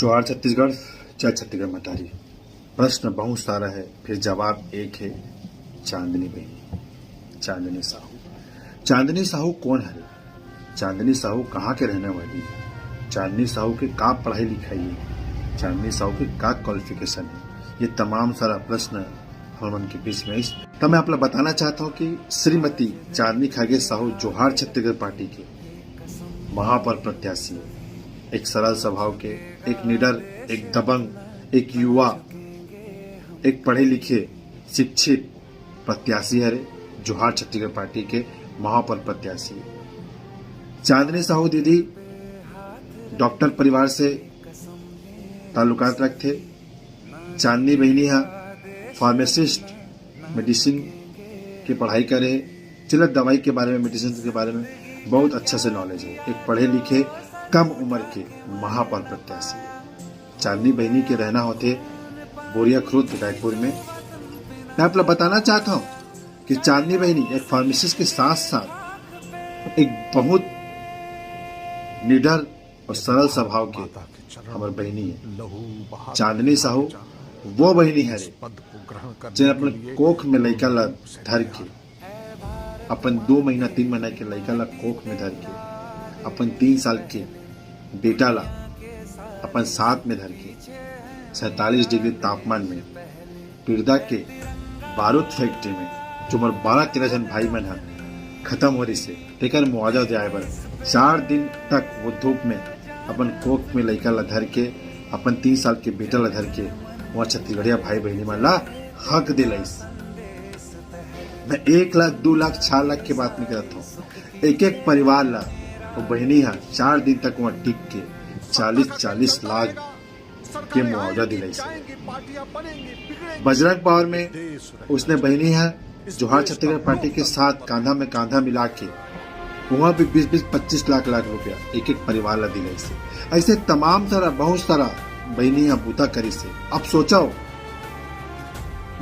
जोहार छत्तीसगढ़, जय छत्तीसगढ़ मतारी। प्रश्न बहुत सारा है, फिर जवाब एक है। चांदनी बहनी, चांदनी साहू। चांदनी साहू कौन है? चांदनी साहू कहाँ के रहने वाली है? चांदनी साहू के का पढ़ाई लिखाई है? चांदनी साहू के का क्वालिफिकेशन है? ये तमाम सारा प्रश्न हम मन के बीच में तो मैं आप लोग बताना चाहता हूँ कि श्रीमती चांदनी खागे साहू जोहार छत्तीसगढ़ पार्टी के महापौर प्रत्याशी, एक सरल स्वभाव के, एक निडर, एक दबंग, एक युवा, एक पढ़े लिखे शिक्षित प्रत्याशी है। जोहार छत्तीसगढ़ पार्टी के महापौर प्रत्याशी चांदनी साहू दीदी डॉक्टर परिवार से ताल्लुकात रखते। चांदनी बहनी फार्मासिस्ट, मेडिसिन की पढ़ाई करे, चिलत दवाई के बारे में, मेडिसिन के बारे में बहुत अच्छा से नॉलेज है। एक पढ़े लिखे कम उम्र के महापौर प्रत्याशी चांदनी बहनी के रहना होते बोरिया खुर्द रायपुर में। मैं आप लोग बताना चाहता हूँ कि चांदनी बहनी एक फार्मासिस्ट के साथ साथ एक बहुत निडर और सरल स्वभाव के हमारे बहनी है। चांदनी साहू वो बहनी है जिन अपने कोख में लड़का ला धर के, अपन 2 महीना 3 महीना के लड़का ला कोख में धर के, अपन 3 साल के बेटा ला अपन साथ में धर के 47 डिग्री तापमान में पिरदा के बारूद फैक्ट्री में जो हमारे 12-13 जन भाई मन है खत्म हो रही से तेकर मुआवजा दिया बर 4 दिन तक वो धूप में अपन कोख में लड़का ला धर के, अपन 3 साल के बेटा ला धर के वहाँ छत्तीसगढ़िया भाई बहनी मन ला हक दिलाइस। मैं 1 लाख 2 लाख 4 लाख की बात नहीं करता हूँ। एक परिवार ला वो बहनी है 4 दिन तक वहाँ टिक के 40-40 लाख के मुआवजा दिलाइस। बजरंग पावर में उसने बहनी है जोहार छत्तीसगढ़ पार्टी के साथ कांधा में कांधा मिला के वहाँ भी 20-25 लाख रुपया एक परिवार ला दिलाइस। ऐसे तमाम सारा बहुत सारा बहनी यहाँ बूता करी से। अब सोचो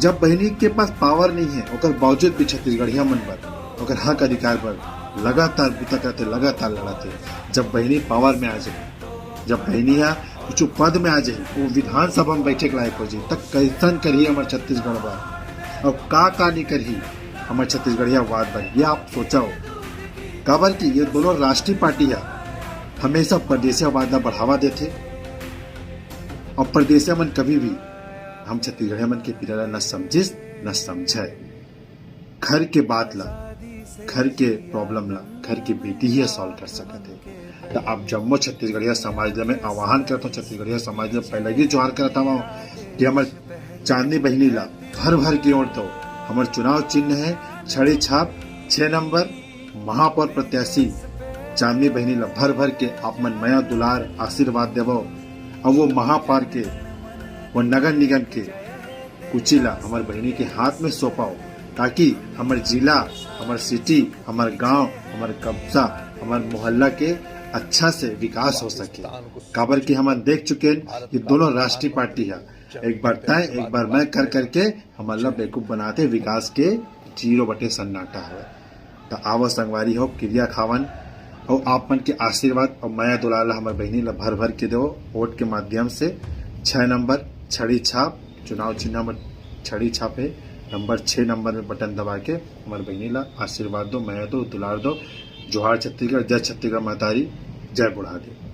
जब बहनी के पास पावर नहीं है ओकर बावजूद भी छत्तीसगढ़िया मन पर ओकर हक अधिकार पर लगातार बूता करते, लगातार लड़ाते। जब बहनी पावर में आ जाए, जब बहनी कुछ पद में आ जाए, वो विधानसभा में बैठे के लायक हो जाए, तब कैसन करिए हमारे छत्तीसगढ़ बार और का नहीं करी हमारे छत्तीसगढ़िया वाद बार। ये आप सोचो काबर की ये दोनों राष्ट्रीय पार्टी है हमेशा प्रदेशवाद ला बढ़ावा देते और प्रदेश मन कभी भी हम छत्तीसगढ़ मन के पीड़ा न समझिस न समझे। घर के बात ला, घर के प्रॉब्लम ला घर की बेटी ही सॉल्व कर सकते है। तो आप जम्मो छत्तीसगढ़िया समाज में आह्वान करता हूँ, छत्तीसगढ़िया समाज में पहले ही जोहार करता हूँ कि हमारे चांदनी बहनी ला भर भर की ओर दो। हमारे चुनाव चिन्ह है छड़ी छाप 6 नंबर महापौर प्रत्याशी चांदनी बहनी ला भर भर के आप मन मया दुलार आशीर्वाद देवो और वो महापौर के वो नगर निगम के कुचिला हमारे बहनी के हाथ में सौंपाओ ताकि हमारे जिला, हमारे सिटी, हमारे गांव, हमारे कब्जा, हमारे मोहल्ला के अच्छा से विकास हो सके। काबर की हम देख चुके हैं ये दोनों राष्ट्रीय पार्टी है, एक बार तय एक बार मैं कर करके हमारा बेवकूफ बनाते विकास के 0 सन्नाटा है। तो आवो संगवारी हो क्रिया खावन और आप मन के आशीर्वाद और माया दुलाला हमारे बहनी ला भर भर के दो वोट के माध्यम से। 6 नंबर छड़ी छाप चुनाव चिन्ह में छड़ी छाप है, नंबर 6 नंबर में बटन दबा के हमारे बहनी ला आशीर्वाद दो, माया दो, दुलार दो। जोहार छत्तीसगढ़, जय छत्तीसगढ़ महतारी, जय बुढ़ादेव।